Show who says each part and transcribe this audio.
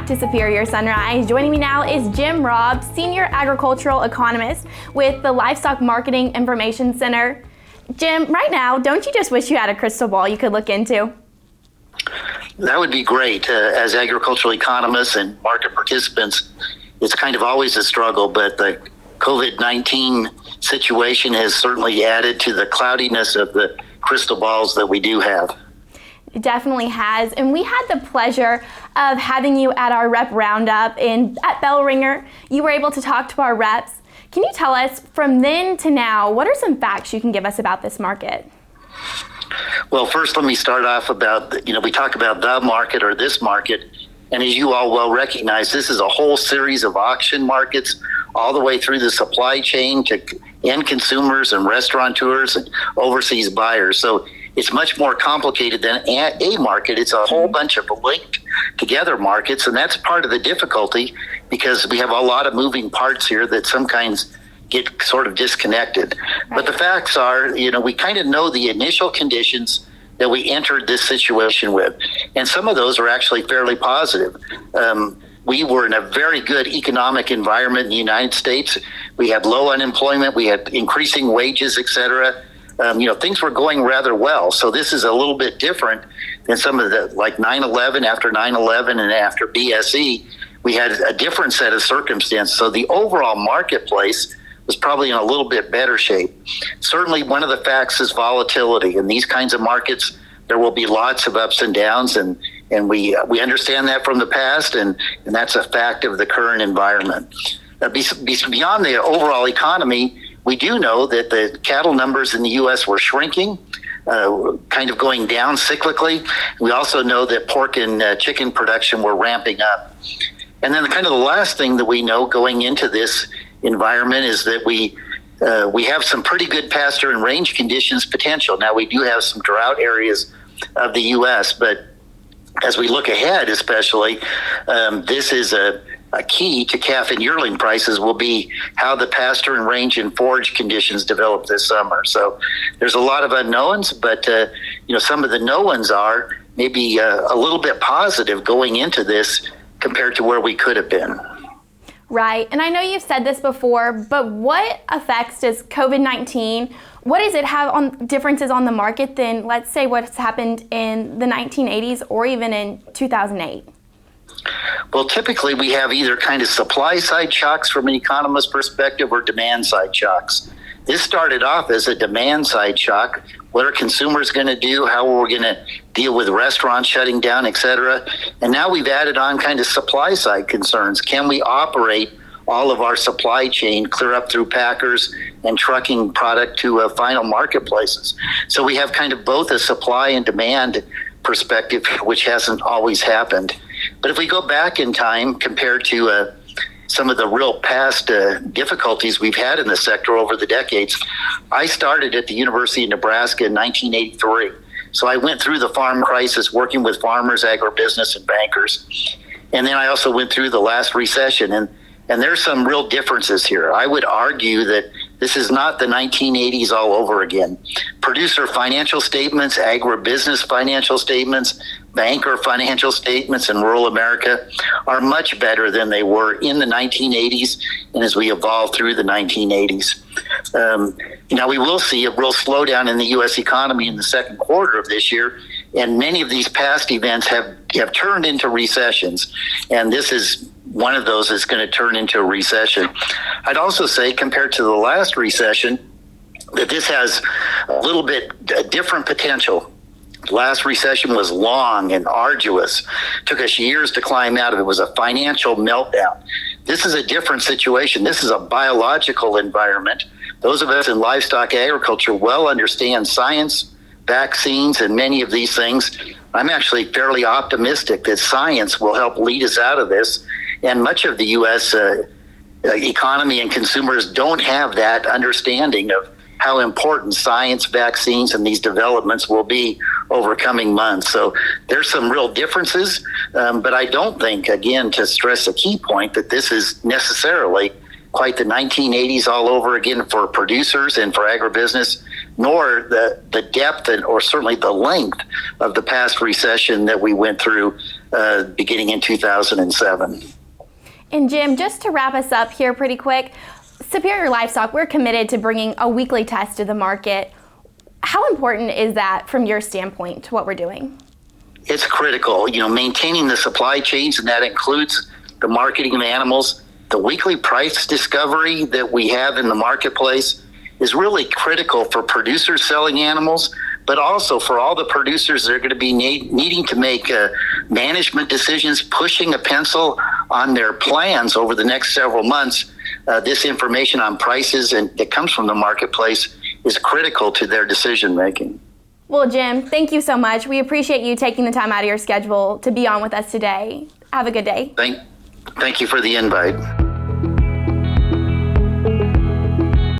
Speaker 1: back to Superior Sunrise. Joining me now is Jim Robb, Senior Agricultural Economist with the Livestock Marketing Information Center. Jim, right now, don't you just wish you had a crystal ball you could look into?
Speaker 2: That would be great. As agricultural economists and market participants, it's kind of always a struggle, but the COVID-19 situation has certainly added to the cloudiness of the crystal balls that we do have.
Speaker 1: It definitely has. And we had the pleasure of having you at our rep roundup at Bell Ringer. You were able to talk to our reps. Can you tell us from then to now, what are some facts you can give us about this market?
Speaker 2: Well, first, let me start off about, we talk about the market or this market. And as you all well recognize, this is a whole series of auction markets all the way through the supply chain to end consumers and restaurateurs and overseas buyers. So it's much more complicated than a market. It's a whole bunch of linked together markets, and that's part of the difficulty because we have a lot of moving parts here that sometimes get sort of disconnected. Right. But the facts are, we kind of know the initial conditions that we entered this situation with, and some of those are actually fairly positive. We were in a very good economic environment in the United States. We had low unemployment, we had increasing wages, et cetera. Things were going rather well. So this is a little bit different than some of the, like 9/11, after 9/11 and after BSE, we had a different set of circumstances. So the overall marketplace was probably in a little bit better shape. Certainly one of the facts is volatility. In these kinds of markets, there will be lots of ups and downs, and we understand that from the past, and that's a fact of the current environment. Beyond the overall economy, we do know that the cattle numbers in the U.S. were shrinking, kind of going down cyclically. We also know that pork and chicken production were ramping up. And then kind of the last thing that we know going into this environment is that we have some pretty good pasture and range conditions potential. Now, we do have some drought areas of the U.S., but as we look ahead especially, this is a key to calf and yearling prices will be how the pasture and range and forage conditions develop this summer. So there's a lot of unknowns, but some of the knowns are maybe a little bit positive going into this compared to where we could have been.
Speaker 1: Right, and I know you've said this before, but what effects does COVID-19, what does it have on differences on the market than, let's say, what's happened in the 1980s or even in 2008?
Speaker 2: Well, typically we have either kind of supply side shocks from an economist perspective or demand side shocks. This started off as a demand side shock. What are consumers going to do? How are we going to deal with restaurants shutting down, et cetera? And now we've added on kind of supply side concerns. Can we operate all of our supply chain clear up through packers and trucking product to final marketplaces? So we have kind of both a supply and demand perspective, which hasn't always happened. But if we go back in time compared to some of the real past difficulties we've had in the sector over the decades, I started at the University of Nebraska in 1983. So I went through the farm crisis working with farmers, agribusiness, and bankers. And then I also went through the last recession. And there's some real differences here. I would argue that this is not the 1980s all over again. Producer financial statements, agribusiness financial statements, banker financial statements in rural America are much better than they were in the 1980s and as we evolved through the 1980s. Now we will see a real slowdown in the U.S. economy in the second quarter of this year, and many of these past events have turned into recessions, and this is one of those that's going to turn into a recession. I'd also say, compared to the last recession, that this has a little bit different potential. The last recession was long and arduous. Took us years to climb out of it. It was a financial meltdown. This is a different situation. This is a biological environment. Those of us in livestock agriculture well understand science, vaccines, and many of these things. I'm actually fairly optimistic that science will help lead us out of this. And much of the U.S. Economy and consumers don't have that understanding of how important science, vaccines, and these developments will be over coming months. So there's some real differences, but I don't think, again, to stress a key point, that this is necessarily quite the 1980s all over again for producers and for agribusiness, nor the depth or certainly the length of the past recession that we went through beginning in 2007.
Speaker 1: And Jim, just to wrap us up here pretty quick, Superior Livestock, we're committed to bringing a weekly test to the market. How important is that from your standpoint to what we're doing?
Speaker 2: It's critical, maintaining the supply chains, and that includes the marketing of animals. The weekly price discovery that we have in the marketplace is really critical for producers selling animals, but also for all the producers that are going to be needing to make management decisions, pushing a pencil on their plans over the next several months. This information on prices and that comes from the marketplace is critical to their decision making.
Speaker 1: Well, Jim, thank you so much. We appreciate you taking the time out of your schedule to be on with us today. Have a good day.
Speaker 2: Thank you for the invite.